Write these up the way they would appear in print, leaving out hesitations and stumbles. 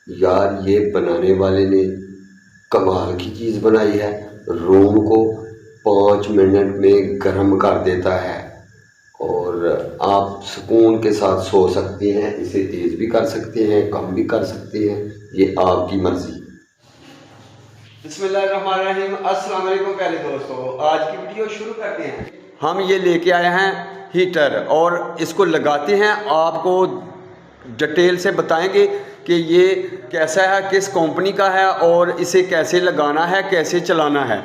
यार ये बनाने वाले ने कमाल की चीज़ बनाई है। रूम को 5 मिनट में गर्म कर देता है और आप सुकून के साथ सो सकते हैं। इसे तेज़ भी कर सकते हैं, कम भी कर सकते हैं, ये आपकी मर्ज़ी। बिस्मिल्लाहिर्रहमानिर्रहीम, अस्सलाम वालेकुम प्यारे दोस्तों, आज की वीडियो शुरू करते हैं। हम ये लेके आए हैं हीटर और इसको लगाते हैं, आपको डिटेल से बताएंगे कि ये कैसा है, किस कंपनी का है और इसे कैसे लगाना है, कैसे चलाना है।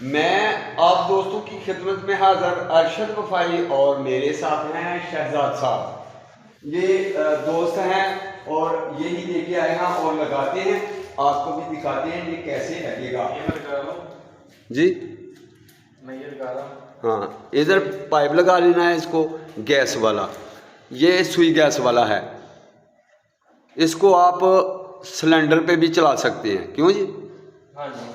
मैं आप दोस्तों की खिदमत में हाज़िर अरशद वफाई और मेरे साथ हैं शहजाद साहब। ये दोस्त हैं और यही लेके आए हैं और लगाते हैं, आपको भी दिखाते हैं ये कैसे लगेगा। जी मैं ये लगा रहा हूँ। हाँ, इधर पाइप लगा लेना है इसको, गैस वाला, ये सुई गैस वाला है। इसको आप सिलेंडर पे भी चला सकते हैं, क्यों जी? हाँ जी।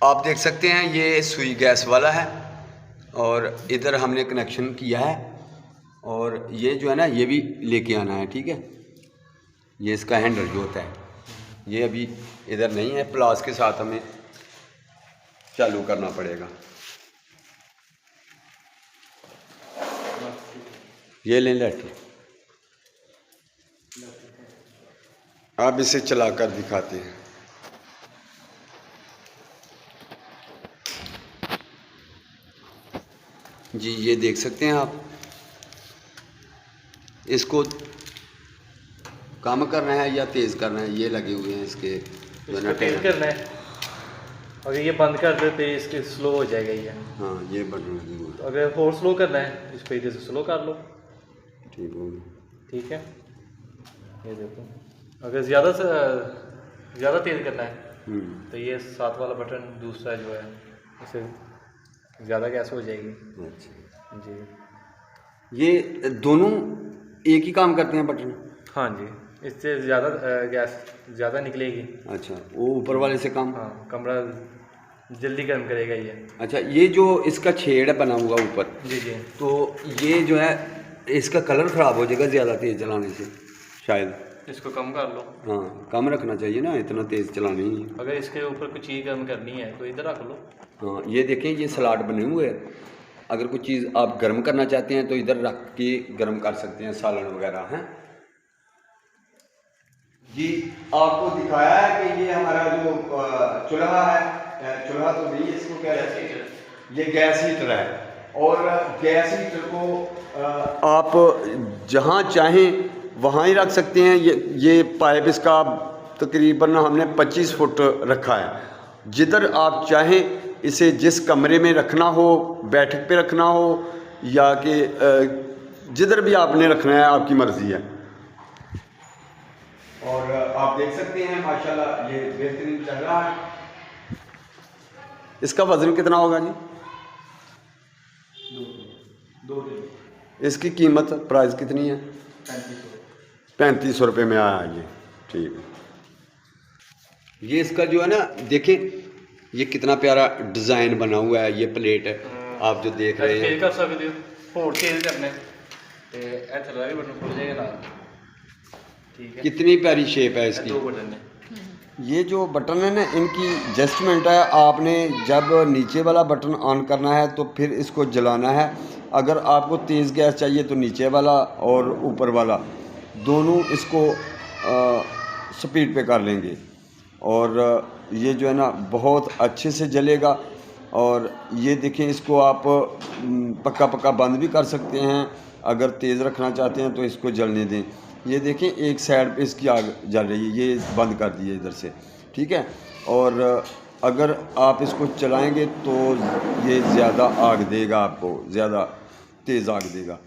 आप देख सकते हैं ये सुई गैस वाला है और इधर हमने कनेक्शन किया है और ये जो है ना ये भी लेके आना है, ठीक है। ये इसका हैंडल जो होता है ये अभी इधर नहीं है, प्लास के साथ हमें चालू करना पड़ेगा। ये लें लाठी, आप इसे चलाकर दिखाते हैं। जी ये देख सकते हैं आप, इसको कम करना है या तेज़ करना है, ये लगे हुए हैं इसके इसको तेज करना है, अगर ये बंद कर दे तो इसके स्लो हो जाएगा ये। हाँ ये बटन लगे हुए तो अगर और स्लो करना है इसको इधर से स्लो कर लो, ठीक हो। ठीक है। ये देखो, अगर ज़्यादा तेज़ करना है तो ये साथ वाला बटन दूसरा जो है इसे ज़्यादा गैस हो जाएगी। अच्छा जी ये दोनों एक ही काम करते हैं बटन? हाँ जी, इससे ज़्यादा गैस ज़्यादा निकलेगी। अच्छा, वो ऊपर वाले से कम? हाँ, कमरा जल्दी गर्म करेगा ये। अच्छा, ये जो इसका छेड़ बना हुआ ऊपर, जी जी, तो ये जो है इसका कलर ख़राब हो जाएगा ज़्यादा तेज़ चलाने से शायद। इसको कम कर लो। हाँ कम रखना चाहिए ना, इतना तेज़ चलाना ही है। अगर इसके ऊपर कुछ चीज़ गर्म करनी है तो इधर रख लो। हाँ ये देखें, ये सलाड बने हुए हैं, अगर कुछ चीज़ आप गर्म करना चाहते हैं तो इधर रख के गर्म कर सकते हैं, सालन वगैरह हैं जी। आपको दिखाया है कि ये हमारा जो चूल्हा है, चूल्हा तो नहीं, इसको क्या कहते हैं, ये गैस हीटर है। और गैस हीटर को आप जहाँ चाहें वहाँ ही रख सकते हैं। ये पाइप इसका तकरीबन हमने 25 फुट रखा है, जिधर आप चाहें इसे, जिस कमरे में रखना हो, बैठक पे रखना हो या कि जिधर भी आपने रखना है, आपकी मर्ज़ी है। और आप देख सकते हैं माशाल्लाह ये बेहतरीन चल रहा है। इसका वज़न कितना होगा जी? 2 किलो। इसकी कीमत, प्राइस कितनी है? 3500 रुपये में आया ये, ठीक है। ये इसका जो है ना, देखें ये कितना प्यारा डिज़ाइन बना हुआ है, ये प्लेट है आप जो देख रहे हैं। कर सकते हो, होड़ तेज करने ते ए थल्ला भी बटन खुल जाएगा ना, ठीक है। कितनी प्यारी शेप है इसकी। 2 बटन है। ये जो बटन है ना, इनकी एडजस्टमेंट है। आपने जब नीचे वाला बटन ऑन करना है तो फिर इसको जलाना है। अगर आपको तेज़ गैस चाहिए तो नीचे वाला और ऊपर वाला दोनों इसको स्पीड पे कर लेंगे और ये जो है ना बहुत अच्छे से जलेगा। और ये देखें, इसको आप पक्का पक्का बंद भी कर सकते हैं, अगर तेज़ रखना चाहते हैं तो इसको जलने दें। ये देखें एक साइड पे इसकी आग जल रही है, ये बंद कर दिए इधर से, ठीक है। और अगर आप इसको चलाएंगे तो ये ज़्यादा आग देगा, आपको ज़्यादा तेज़ आग देगा।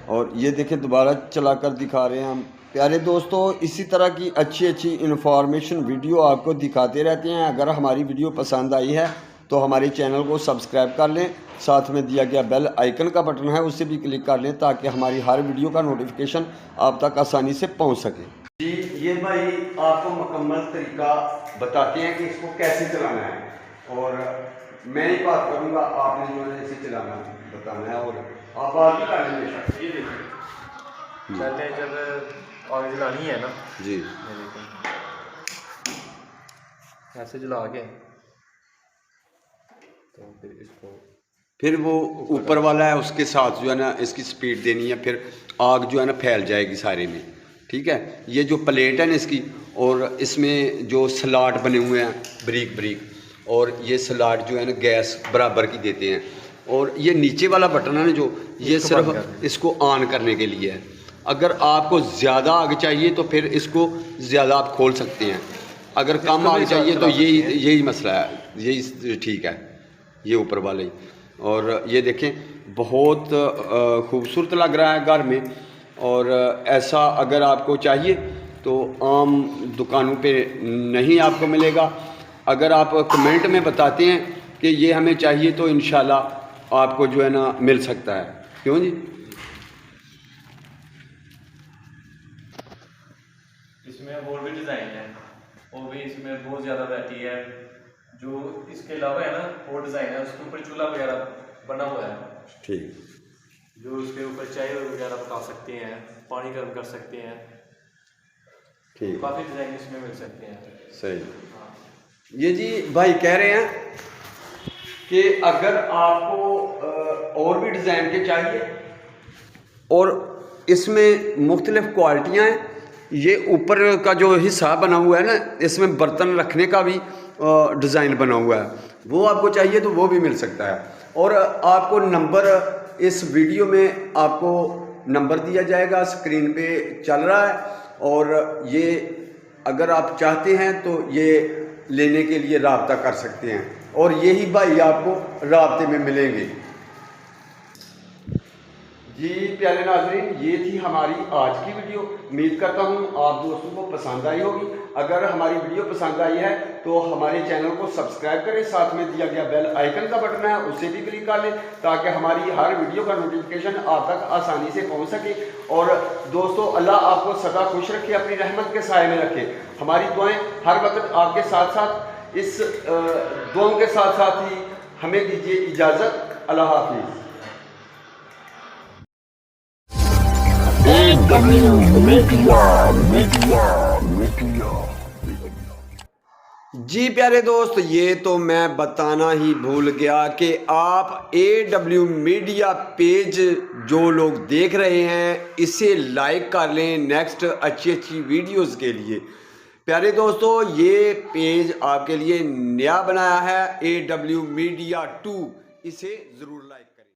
और ये देखें दोबारा चलाकर दिखा रहे हैं हम। प्यारे दोस्तों, इसी तरह की अच्छी अच्छी इन्फॉर्मेशन वीडियो आपको दिखाते रहते हैं। अगर हमारी वीडियो पसंद आई है तो हमारे चैनल को सब्सक्राइब कर लें, साथ में दिया गया बेल आइकन का बटन है उसे भी क्लिक कर लें ताकि हमारी हर वीडियो का नोटिफिकेशन आप तक आसानी से पहुंच सके। जी ये भाई आपको मुकम्मल तरीका बताते हैं कि इसको कैसे चलाना है। और मैं ही बात करूँगा, आपने जो है इसे चलाना बताना है और आप बात भी कर लेंगे। ये देखिए पहले जब आग जलानी है ना जी, ये देखिए ऐसे जला के तो फिर इसको फिर वो ऊपर वाला है उसके साथ जो है ना इसकी स्पीड देनी है, फिर आग जो है ना फैल जाएगी सारे में। ठीक है, ये जो प्लेट है ना इसकी, और इसमें जो स्लॉट बने हुए हैं ब्रीक ब्रीक, और ये स्लॉट जो है ना गैस बराबर की देते हैं। और ये नीचे वाला बटन है ना जो, ये सिर्फ इसको ऑन करने के लिए है। अगर आपको ज़्यादा आग चाहिए तो फिर इसको ज़्यादा आप खोल सकते हैं, अगर कम आग चाहिए तो यही मसला है, यही ठीक है, ये ऊपर वाले ही। और ये देखें बहुत खूबसूरत लग रहा है घर में। और ऐसा अगर आपको चाहिए तो आम दुकानों पे नहीं आपको मिलेगा। अगर आप कमेंट में बताते हैं कि ये हमें चाहिए तो इंशाल्लाह आपको जो है ना मिल सकता है। क्यों जी? इसमें और भी डिज़ाइन है, और भी इसमें बहुत ज़्यादा वैरायटी है। जो इसके अलावा है ना वो डिज़ाइन है, उसके ऊपर चूल्हा वगैरह बना हुआ है। ठीक, जो उसके ऊपर चाय वगैरह पका सकते हैं, पानी गर्म कर सकते हैं। ठीक, काफ़ी डिज़ाइन इसमें मिल सकते हैं। सही। हाँ। ये जी भाई कह रहे हैं कि अगर आपको और भी डिज़ाइन के चाहिए, और इसमें मुख्तलिफ क्वालिटियाँ हैं। ये ऊपर का जो हिस्सा बना हुआ है ना, इसमें बर्तन रखने का भी डिज़ाइन बना हुआ है, वो आपको चाहिए तो वो भी मिल सकता है। और आपको नंबर इस वीडियो में आपको नंबर दिया जाएगा, स्क्रीन पे चल रहा है। और ये अगर आप चाहते हैं तो ये लेने के लिए राब्ता कर सकते हैं, और यही भाई आपको राब्ते में मिलेंगे। जी प्यारे नाज़रीन, ये थी हमारी आज की वीडियो। उम्मीद करता हूँ आप दोस्तों को पसंद आई होगी। अगर हमारी वीडियो पसंद आई है तो हमारे चैनल को सब्सक्राइब करें, साथ में दिया गया बेल आइकन का बटन है उसे भी क्लिक कर लें, ताकि हमारी हर वीडियो का नोटिफिकेशन आप तक आसानी से पहुँच सके। और दोस्तों अल्लाह आपको सदा खुश रखे, अपनी रहमत के साए में रखे। हमारी दुआएँ हर वक्त आपके साथ साथ, इस दुआओं के साथ साथ ही हमें दीजिए इजाज़त। अल्लाह हाफिज़। जी प्यारे दोस्त, ये तो मैं बताना ही भूल गया कि आप AW मीडिया पेज जो लोग देख रहे हैं इसे लाइक कर लें नेक्स्ट अच्छी अच्छी वीडियोस के लिए। प्यारे दोस्तों, ये पेज आपके लिए नया बनाया है AW मीडिया 2, इसे ज़रूर लाइक करें।